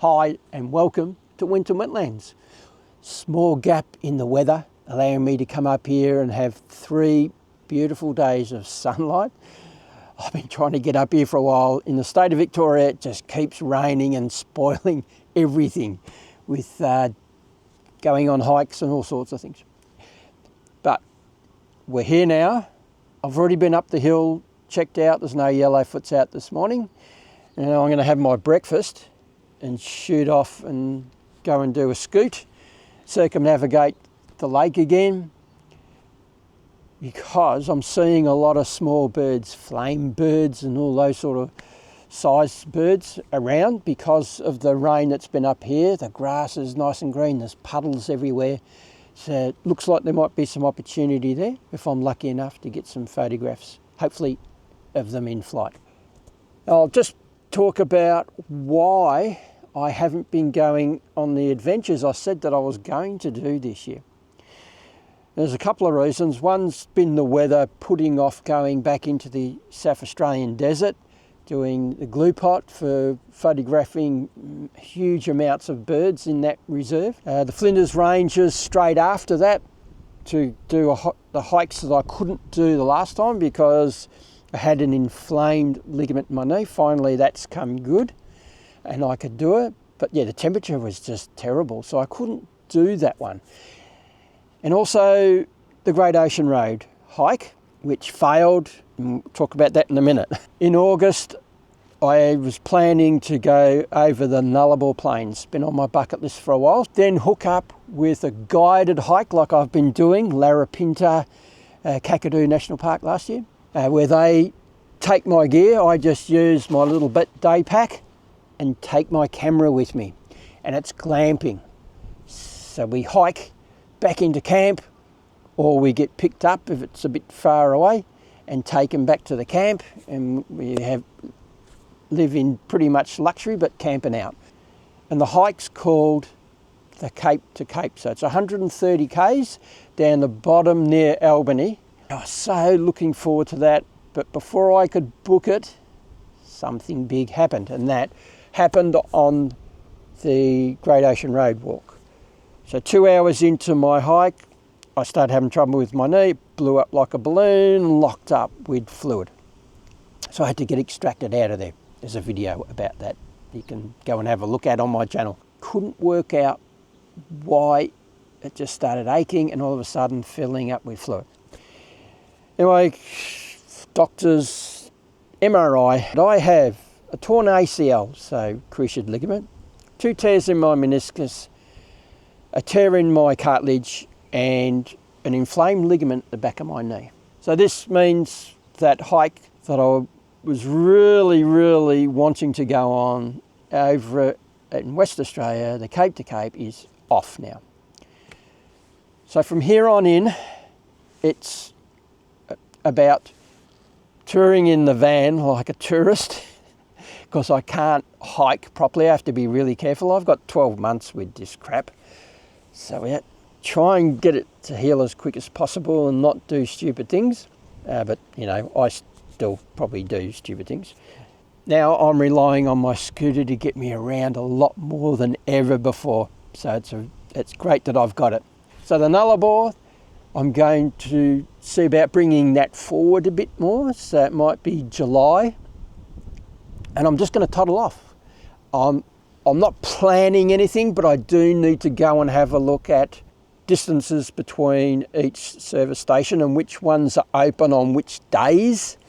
Hi and welcome to Winton Wetlands. Small gap in the weather allowing me to come up here and have 3 beautiful days of sunlight. I've been trying to get up here for a while. In the state of Victoria it just keeps raining and spoiling everything with going on hikes and all sorts of things. But we're here now. I've already been up the hill, checked out, there's no yellowfoots out this morning. And I'm going to have my breakfast and shoot off and go and do a scoot, circumnavigate the lake again, because I'm seeing a lot of small birds, flame birds and all those sort of size birds around because of the rain that's been up here. The grass is nice and green, there's puddles everywhere. So it looks like there might be some opportunity there if I'm lucky enough to get some photographs, hopefully of them in flight. I'll just talk about why I haven't been going on the adventures I said that I was going to do this year. There's a couple of reasons. One's been the weather putting off going back into the South Australian desert, doing the glue pot for photographing huge amounts of birds in that reserve. The Flinders Ranges straight after that to do the hikes that I couldn't do the last time because I had an inflamed ligament in my knee. Finally that's come good and I could do it. But yeah, the temperature was just terrible, so I couldn't do that one. And also the Great Ocean Road hike, which failed. We'll talk about that in a minute. In August, I was planning to go over the Nullarbor Plains. Been on my bucket list for a while. Then hook up with a guided hike like I've been doing, Larapinta, Kakadu National Park last year, where they take my gear. I just use my little day pack and take my camera with me. And it's glamping. So we hike back into camp, or we get picked up if it's a bit far away and taken back to the camp, and we live in pretty much luxury but camping out. And the hike's called the Cape to Cape, so it's 130 k's down the bottom near Albany. I was so looking forward to that, but before I could book it, something big happened, and that happened on the Great Ocean Road walk. So 2 hours into my hike, I started having trouble with my knee, blew up like a balloon, locked up with fluid. So I had to get extracted out of there. There's a video about that you can go and have a look at on my channel. Couldn't work out why it just started aching and all of a sudden filling up with fluid. Anyway, doctors, MRI, I have a torn ACL, so cruciate ligament, 2 tears in my meniscus, a tear in my cartilage and an inflamed ligament at the back of my knee. So this means that hike that I was really wanting to go on over in West Australia, the Cape to Cape, is off now. So from here on in, it's about touring in the van like a tourist because I can't hike properly. I have to be really careful. I've got 12 months with this crap. So we have to try and get it to heal as quick as possible and not do stupid things. But, you know, I still probably do stupid things. Now I'm relying on my scooter to get me around a lot more than ever before. So it's great that I've got it. So the Nullarbor, I'm going to see about bringing that forward a bit more. So it might be July. And I'm just going to toddle off. I'm not planning anything, but I do need to go and have a look at distances between each service station and which ones are open on which days.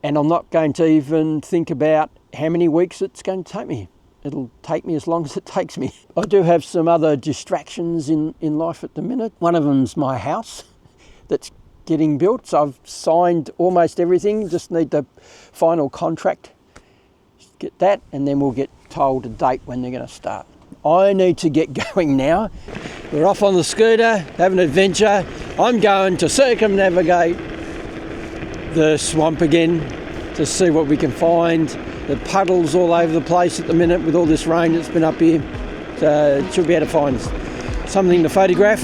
And I'm not going to even think about how many weeks it's going to take me. It'll take me as long as it takes me. I do have some other distractions in life at the minute. One of them's my house that's getting built. So I've signed almost everything, just need the final contract. Get that, and then we'll get told a date when they're going to start. I need to get going now. We're off on the scooter, having an adventure. I'm going to circumnavigate the swamp again to see what we can find. The puddles all over the place at the minute with all this rain that's been up here. So should be able to find something to photograph.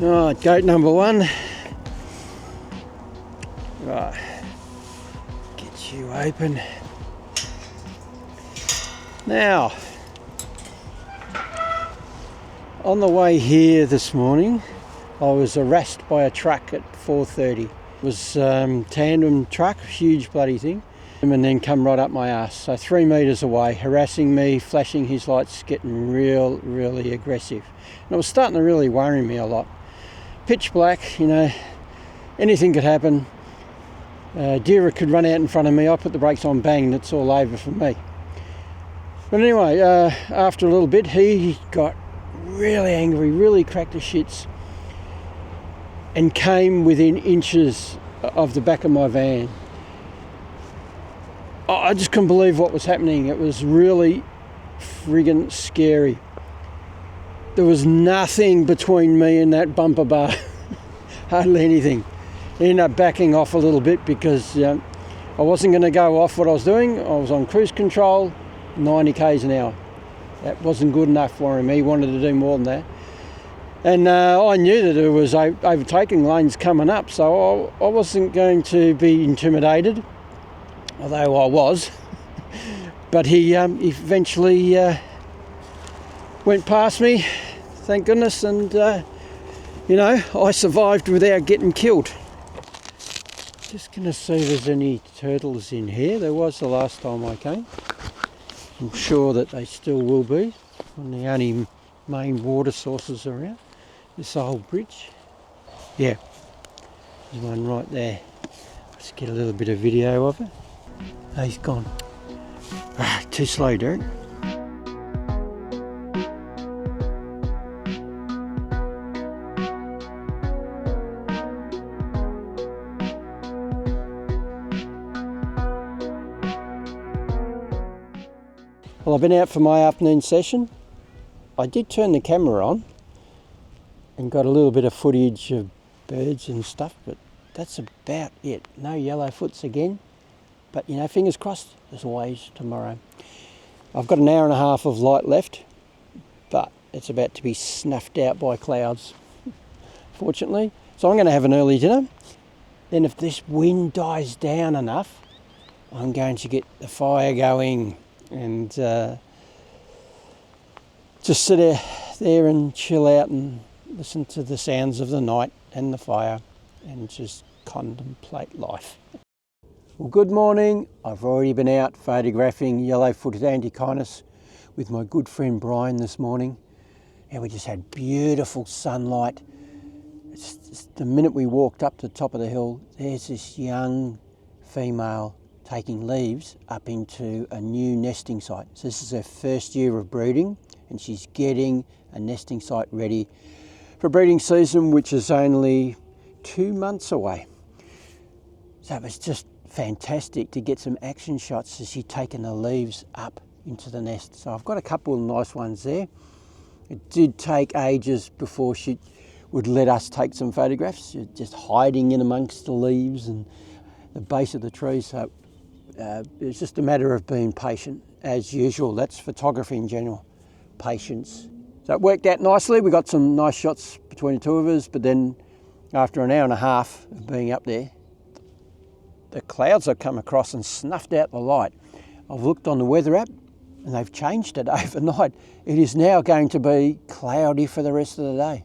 Right, goat number one. Right, get you open. Now, on the way here this morning, I was harassed by a truck at 4:30. It was tandem truck, huge bloody thing, and then come right up my ass. So 3 metres away, harassing me, flashing his lights, getting really aggressive. And it was starting to really worry me a lot. Pitch black, you know, anything could happen. Deer could run out in front of me, I put the brakes on, bang, it's all over for me. But anyway, after a little bit, he got really angry, really cracked the shits, and came within inches of the back of my van. I just couldn't believe what was happening. It was really friggin' scary. There was nothing between me and that bumper bar, hardly anything. I ended up backing off a little bit because I wasn't going to go off what I was doing. I was on cruise control, 90 k's an hour. That wasn't good enough for him. He wanted to do more than that. And I knew that there was overtaking lanes coming up, so I wasn't going to be intimidated, although I was. But he eventually went past me, thank goodness, and you know, I survived without getting killed. Just going to see if there's any turtles in here. There was the last time I came. I'm sure that they still will be. One of the only main water sources around. This old bridge. Yeah, there's one right there. Let's get a little bit of video of it. Oh, he's gone. Too slow, Derek. Well, I've been out for my afternoon session. I did turn the camera on and got a little bit of footage of birds and stuff, but that's about it. No yellowfoots again, but you know, fingers crossed, there's always tomorrow. I've got an hour and a half of light left, but it's about to be snuffed out by clouds, fortunately. So I'm going to have an early dinner. Then if this wind dies down enough, I'm going to get the fire going and just sit there and chill out and listen to the sounds of the night and the fire and just contemplate life. Well, good morning. I've already been out photographing yellow-footed Antechinus with my good friend Brian this morning, and we just had beautiful sunlight. It's just the minute we walked up to the top of the hill, there's this young female taking leaves up into a new nesting site. So this is her first year of breeding, and she's getting a nesting site ready for breeding season, which is only 2 months away. So it was just fantastic to get some action shots as she'd taken the leaves up into the nest. So I've got a couple of nice ones there. It did take ages before she would let us take some photographs. She was just hiding in amongst the leaves and the base of the tree. So it's just a matter of being patient, as usual. That's photography in general, patience. So it worked out nicely. We got some nice shots between the two of us, but then after an hour and a half of being up there, the clouds have come across and snuffed out the light. I've looked on the weather app and they've changed it overnight. It is now going to be cloudy for the rest of the day.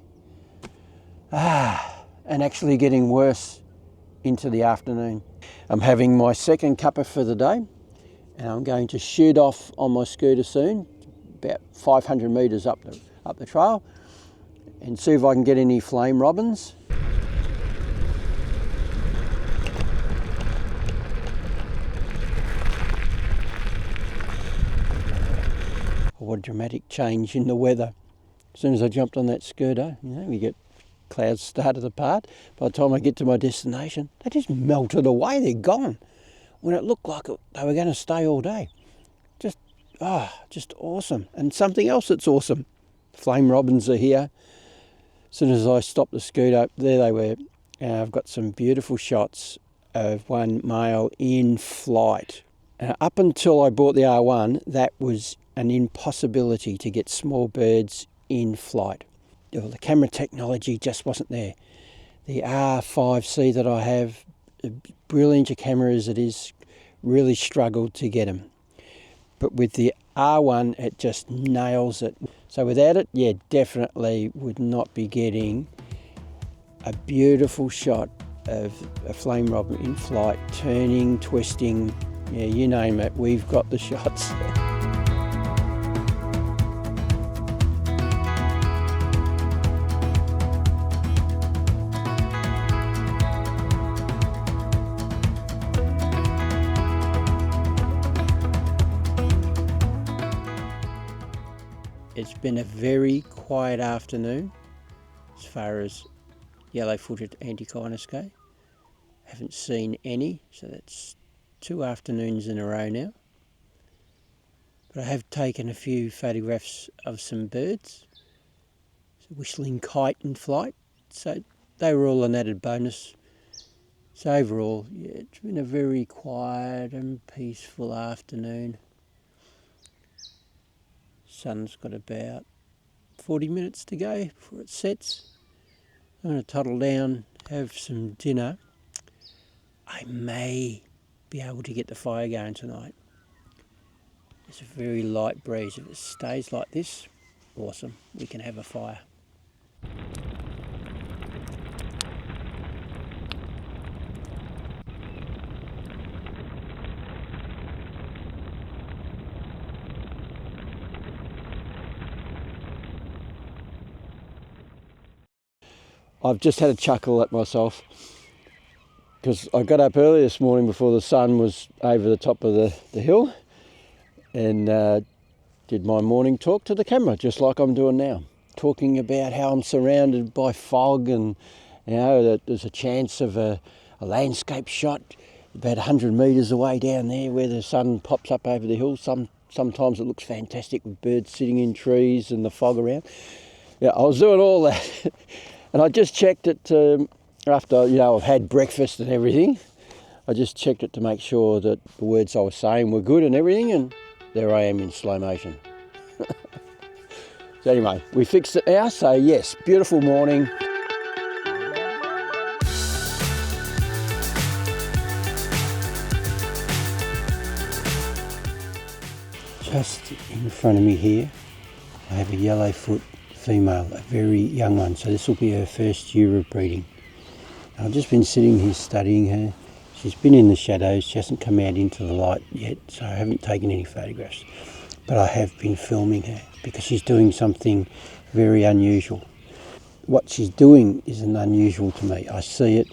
And actually getting worse into the afternoon. I'm having my second cuppa for the day, and I'm going to shoot off on my scooter soon, about 500 metres up the trail, and see if I can get any flame robins. What a dramatic change in the weather. As soon as I jumped on that scooter, you know, we get clouds started apart. By the time I get to my destination, they just melted away, they're gone. When it looked like they were going to stay all day. Just awesome. And something else that's awesome. Flame robins are here. As soon as I stopped the scooter, there they were. I've got some beautiful shots of one male in flight. Up until I bought the R1, that was an impossibility to get small birds in flight. the camera technology just wasn't there. The R5C that I have, brilliant a camera as it is, really struggled to get them. But with the R1, it just nails it. So without it, yeah, definitely would not be getting a beautiful shot of a flame robin in flight, turning, twisting, yeah, you name it, we've got the shots. It's been a very quiet afternoon as far as yellow-footed Antechinus go. Haven't seen any, so that's 2 afternoons in a row now. But I have taken a few photographs of some birds. It's a whistling kite in flight, so they were all an added bonus. So overall, yeah, it's been a very quiet and peaceful afternoon. Sun's got about 40 minutes to go before it sets. I'm going to toddle down, have some dinner. I may be able to get the fire going tonight. It's a very light breeze. If it stays like this, awesome, we can have a fire. I've just had a chuckle at myself because I got up early this morning before the sun was over the top of the hill and did my morning talk to the camera, just like I'm doing now, talking about how I'm surrounded by fog and, you know, that there's a chance of a landscape shot about 100 metres away down there where the sun pops up over the hill. Sometimes it looks fantastic with birds sitting in trees and the fog around. Yeah, I was doing all that. And I just checked it after, you know, I've had breakfast and everything. I just checked it to make sure that the words I was saying were good and everything, and there I am in slow motion. So anyway, we fixed it now, so yes, beautiful morning. Just in front of me here, I have a yellowfoot female, a very young one, so this will be her first year of breeding. I've just been sitting here studying her. She's been in the shadows, she hasn't come out into the light yet, so I haven't taken any photographs. But I have been filming her because she's doing something very unusual. What she's doing isn't unusual to me. I see it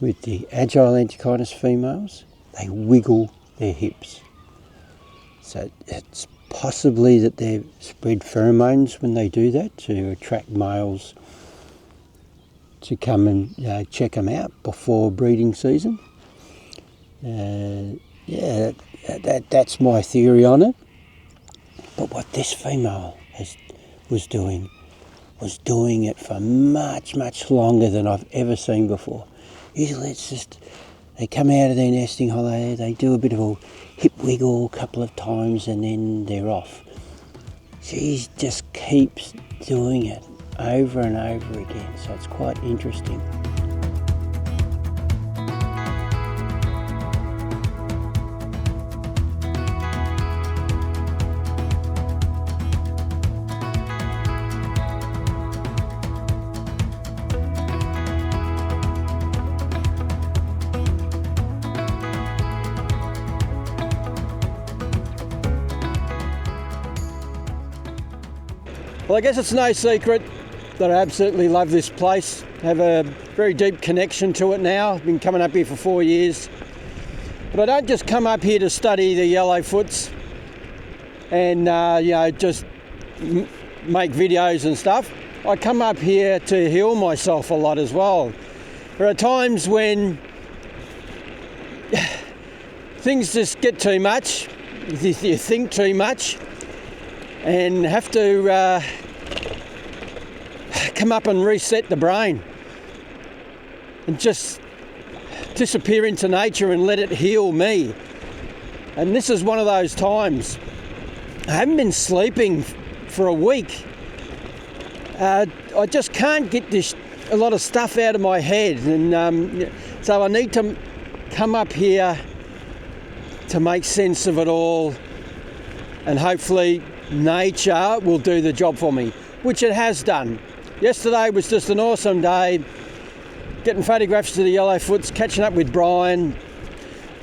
with the agile Antechinus females. They wiggle their hips. So it's possibly that they spread pheromones when they do that to attract males to come and check them out before breeding season. Yeah, that's my theory on it. But what this female was doing it for much, much longer than I've ever seen before. Usually it's just, they come out of their nesting holiday, they do a bit of a hip wiggle a couple of times and then they're off. She just keeps doing it over and over again, so it's quite interesting. Well, I guess it's no secret that I absolutely love this place. I have a very deep connection to it now. I've been coming up here for 4 years. But I don't just come up here to study the yellowfoots and just make videos and stuff. I come up here to heal myself a lot as well. There are times when things just get too much, you think too much, and have to come up and reset the brain and just disappear into nature and let it heal me. And this is one of those times. I haven't been sleeping for a week I just can't get a lot of stuff out of my head, and so I need to come up here to make sense of it all, and hopefully nature will do the job for me, which it has done. Yesterday was just an awesome day, getting photographs of the yellowfoots, catching up with Brian.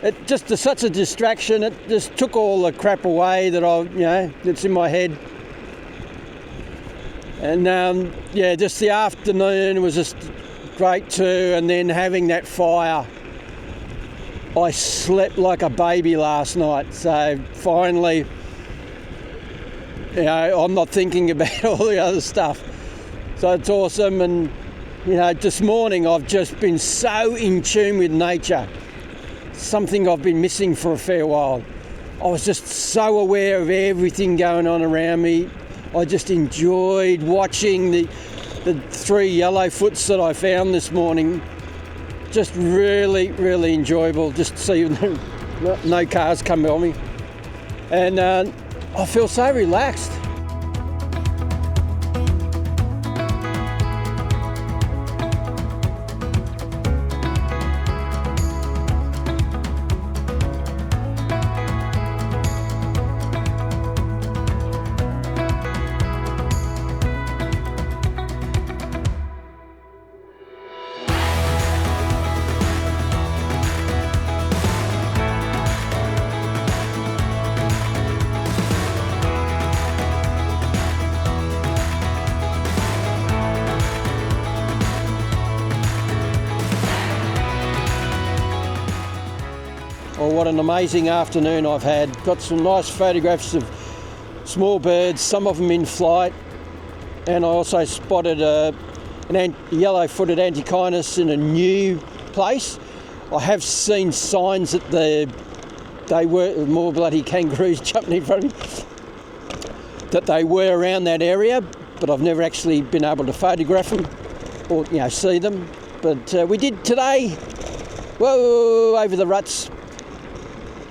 It just is such a distraction. It just took all the crap away that's in my head. And yeah, just the afternoon was just great too. And then having that fire, I slept like a baby last night. So finally, I'm not thinking about all the other stuff. So it's awesome. And this morning I've just been so in tune with nature. Something I've been missing for a fair while. I was just so aware of everything going on around me. I just enjoyed watching the 3 yellowfoots that I found this morning. Just really, really enjoyable. Just to see no cars come by me. And I feel so relaxed. Oh, what an amazing afternoon I've had. Got some nice photographs of small birds, some of them in flight, and I also spotted a yellow-footed Antechinus in a new place. I have seen signs that they were more bloody kangaroos jumping in front of me, that they were around that area, but I've never actually been able to photograph them or see them. But we did today. Whoa, over the ruts.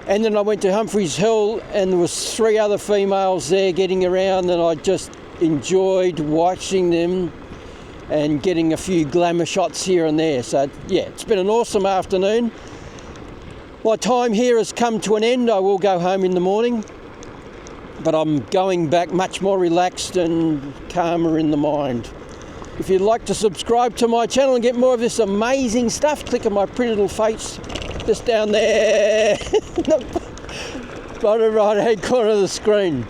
And then I went to Humphreys Hill, and there was 3 other females there getting around, and I just enjoyed watching them and getting a few glamour shots here and there. So yeah, it's been an awesome afternoon. My time here has come to an end. I will go home in the morning, but I'm going back much more relaxed and calmer in the mind. If you'd like to subscribe to my channel and get more of this amazing stuff, click on my pretty little face just down there, bottom right hand corner of the screen.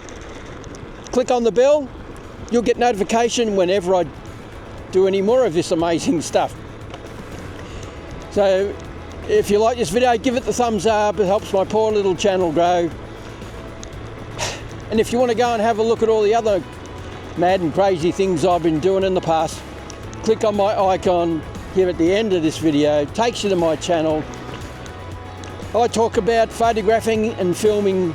Click on the bell, you'll get notification whenever I do any more of this amazing stuff. So if you like this video, give it the thumbs up. It helps my poor little channel grow. And if you want to go and have a look at all the other mad and crazy things I've been doing in the past, click on my icon here at the end of this video. It takes you to my channel. I talk about photographing and filming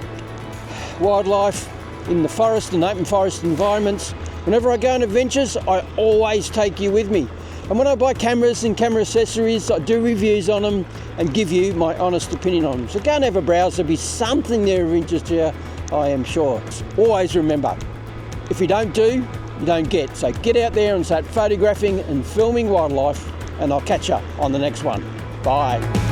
wildlife in the forest and open forest environments. Whenever I go on adventures, I always take you with me. And when I buy cameras and camera accessories, I do reviews on them and give you my honest opinion on them. So go and have a browse. There'll be something there of interest to you, I am sure. Always remember, if you don't do, you don't get. So get out there and start photographing and filming wildlife, and I'll catch you on the next one. Bye.